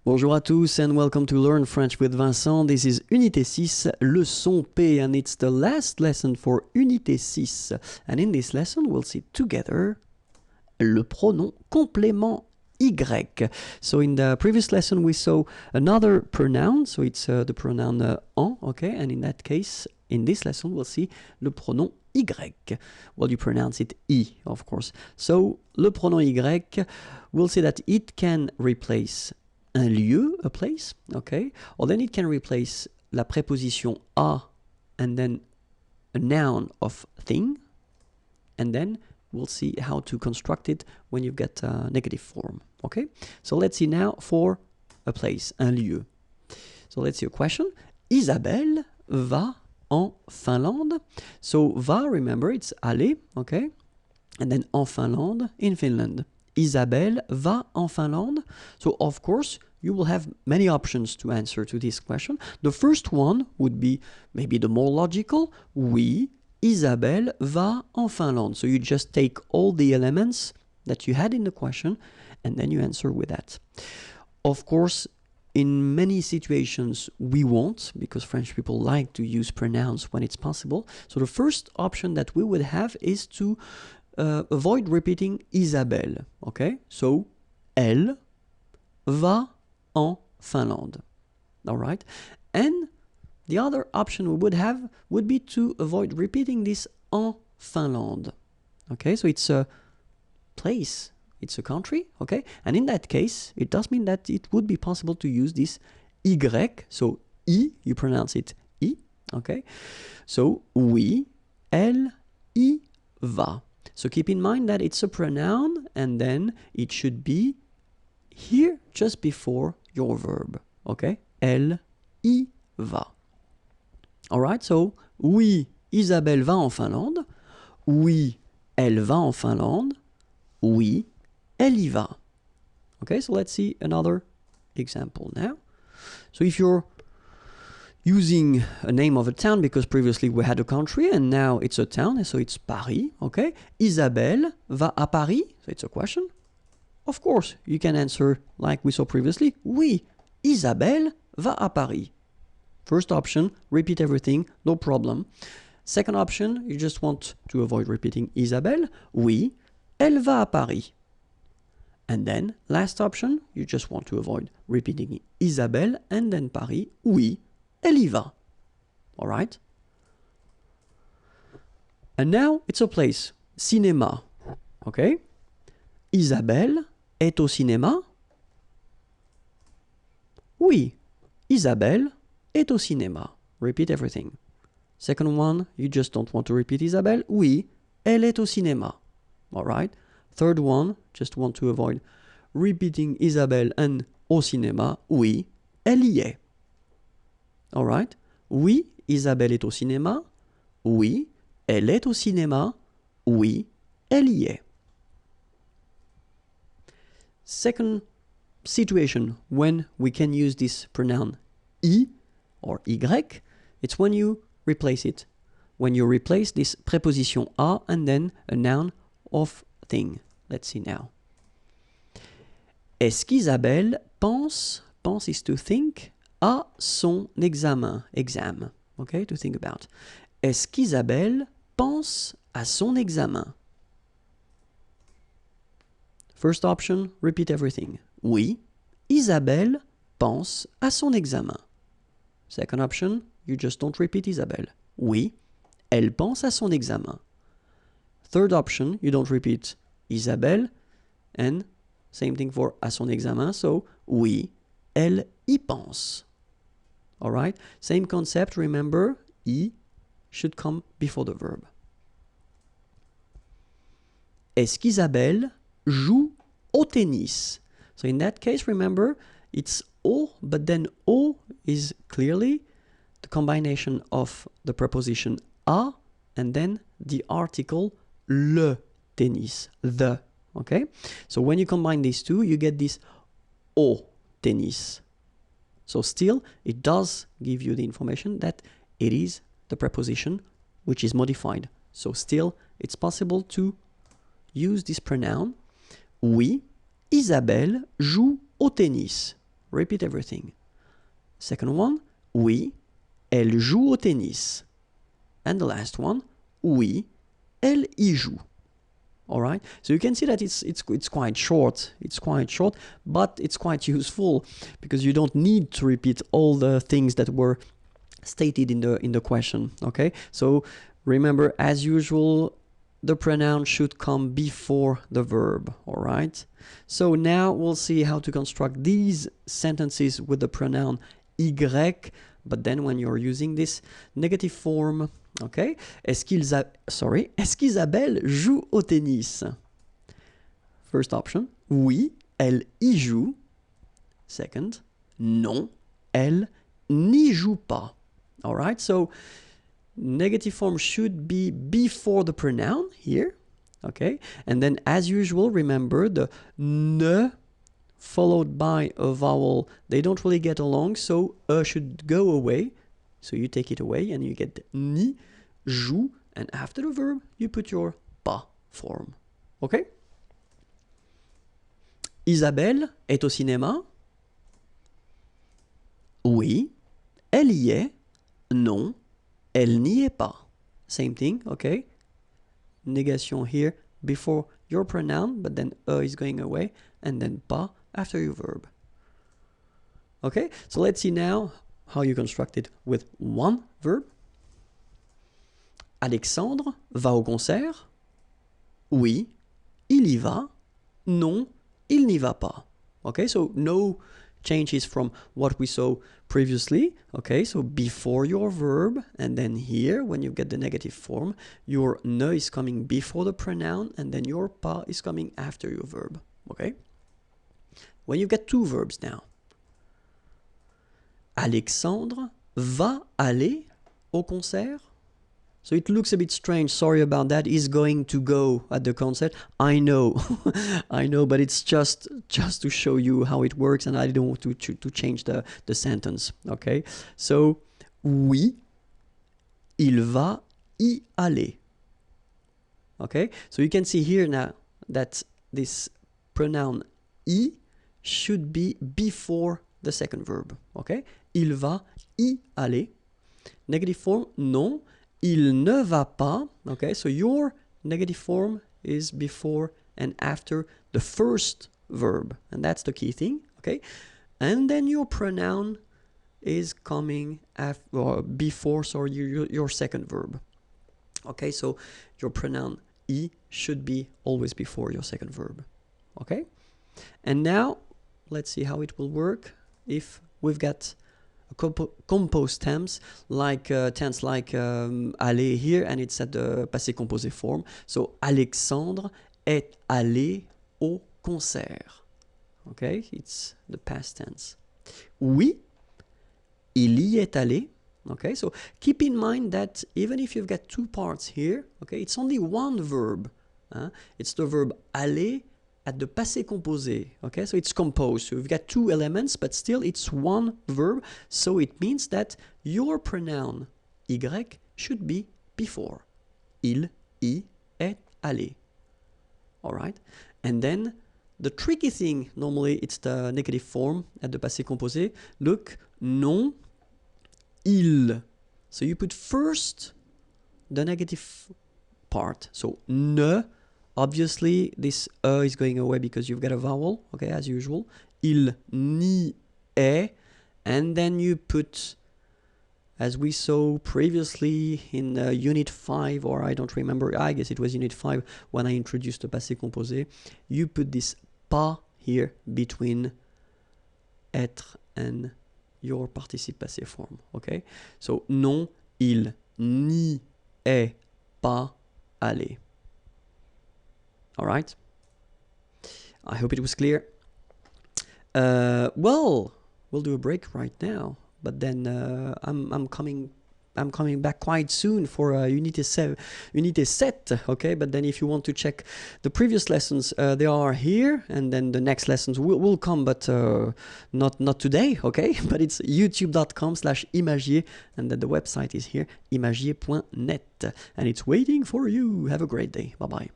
Bonjour à tous and welcome to Learn French with Vincent. This is Unité 6, Leçon P, and it's the last lesson for Unité 6. And in this lesson, we'll see together le pronom complément Y. So in the previous lesson, we saw another pronoun, so it's the pronoun en, okay? And in that case, in this lesson, we'll see le pronom Y. Well, you pronounce it I, of course. So, le pronom Y, we'll see that it can replace un lieu, a place, okay? Or then it can replace la préposition a and then a noun of thing. And then we'll see how to construct it when you've got a negative form, okay? So let's see now for a place, un lieu. So let's see a question. Isabelle va en Finlande. So va, remember, it's aller, okay? And then en Finlande, in Finland. Isabelle va en Finlande. So of course, you will have many options to answer to this question. The first one would be maybe the more logical. Oui, Isabelle va en Finlande. So you just take all the elements that you had in the question and then you answer with that. Of course, in many situations, we won't, because French people like to use pronouns when it's possible. So the first option that we would have is to avoid repeating Isabelle, okay? So, elle va en Finlande, all right? And the other option we would have would be to avoid repeating this en Finlande, okay? So it's a place, it's a country, okay? And in that case, it does mean that it would be possible to use this Y, so I, you pronounce it I, okay? So, oui, elle y va. So keep in mind that it's a pronoun and then it should be here just before your verb, okay? Elle y va. Alright, so oui, Isabelle va en Finlande. Oui, elle va en Finlande. Oui, elle y va. Okay, so let's see another example now. So if you're using a name of a town, because previously we had a country and now it's a town, so it's Paris, okay? Isabelle va à Paris, so it's a question. Of course, you can answer like we saw previously. Oui, Isabelle va à Paris. First option, repeat everything, no problem. Second option, you just want to avoid repeating Isabelle. Oui, elle va à Paris. And then, last option, you just want to avoid repeating Isabelle and then Paris. Oui, elle y va. All right? And now, it's a place. Cinéma. Okay? Isabelle est au cinéma? Oui, Isabelle est au cinéma. Repeat everything. Second one, you just don't want to repeat Isabelle. Oui, elle est au cinéma. All right? Third one, just want to avoid repeating Isabelle and au cinéma. Oui, elle y est. All right? Oui, Isabelle est au cinéma. Oui, elle est au cinéma. Oui, elle y est. Second situation when we can use this pronoun I or Y, it's when you replace it. When you replace this preposition a and then a noun of thing. Let's see now. Est-ce qu'Isabelle pense is to think, à son examen, exam, okay, to think about. Est-ce qu'Isabelle pense à son examen? First option, repeat everything. Oui, Isabelle pense à son examen. Second option, you just don't repeat Isabelle. Oui, elle pense à son examen. Third option, you don't repeat Isabelle, and same thing for à son examen, so oui, elle y pense. All right? Same concept, remember, y should come before the verb. Est-ce qu'Isabelle joue au tennis? So in that case, remember, it's au, but then au is clearly the combination of the preposition à and then the article le tennis, the, okay? So when you combine these two, you get this au tennis. So still, it does give you the information that it is the preposition which is modified. So still, it's possible to use this pronoun. Oui, Isabelle joue au tennis. Repeat everything. Second one, oui, elle joue au tennis. And the last one, oui, elle y joue. All right, so you can see that it's quite short. It's quite short, but it's quite useful because you don't need to repeat all the things that were stated in the question. Okay, so remember, as usual, the pronoun should come before the verb. All right, so now we'll see how to construct these sentences with the pronoun y, but then when you're using this negative form. Okay, est-ce qu'Isabelle joue au tennis? First option, oui, elle y joue. Second, non, elle n'y joue pas. All right, so negative form should be before the pronoun here. Okay, and then as usual, remember the ne followed by a vowel, they don't really get along, so should go away. So you take it away and you get ni, joue, and after the verb, you put your pas form. Okay? Isabelle est au cinéma? Oui. Elle y est? Non. Elle n'y est pas. Same thing, okay? Negation here before your pronoun, but then is going away, and then pas after your verb. Okay? So let's see now how you construct it with one verb. Alexandre va au concert? Oui, il y va. Non, il n'y va pas. Okay, so no changes from what we saw previously. Okay, so before your verb, and then here, when you get the negative form, your ne is coming before the pronoun, and then your pas is coming after your verb. Okay? When you get two verbs now. Alexandre va aller au concert? So it looks a bit strange, sorry about that. He's going to go at the concert. I know, I know, but it's just to show you how it works, and I don't want to change the sentence, okay? So, oui, il va y aller. Okay, so you can see here now that this pronoun y should be before the second verb, okay? Il va y aller. Negative form, non. Il ne va pas. Okay, so your negative form is before and after the first verb. And that's the key thing, okay? And then your pronoun is coming before your second verb. Okay, so your pronoun y should be always before your second verb. Okay? And now, let's see how it will work if we've got composed tense like aller here, and it's at the passé composé form. So Alexandre est allé au concert. Okay, it's the past tense. Oui, il y est allé. Okay, so keep in mind that even if you've got two parts here, okay, it's only one verb. It's the verb aller at the passé composé. Okay, so it's composed. So you've got two elements, but still it's one verb. So it means that your pronoun y should be before. Il y est allé. All right, and then the tricky thing, normally it's the negative form at the passé composé. Look, non, il. So you put first the negative part. So ne, obviously this is going away because you've got a vowel, okay, as usual. Il n'y est, and then you put, as we saw previously in Unit 5, or I don't remember, I guess it was Unit 5 when I introduced the passé composé, you put this pas here between être and your participe passé form, okay? So, non, il n'y est pas allé. All right? I hope it was clear. Well, we'll do a break right now, but then I'm coming back quite soon for Unité 7, okay? But then if you want to check the previous lessons, they are here, and then the next lessons will come, but not today, okay? But it's youtube.com/imagier, and then the website is here, imagier.net, and it's waiting for you. Have a great day. Bye-bye.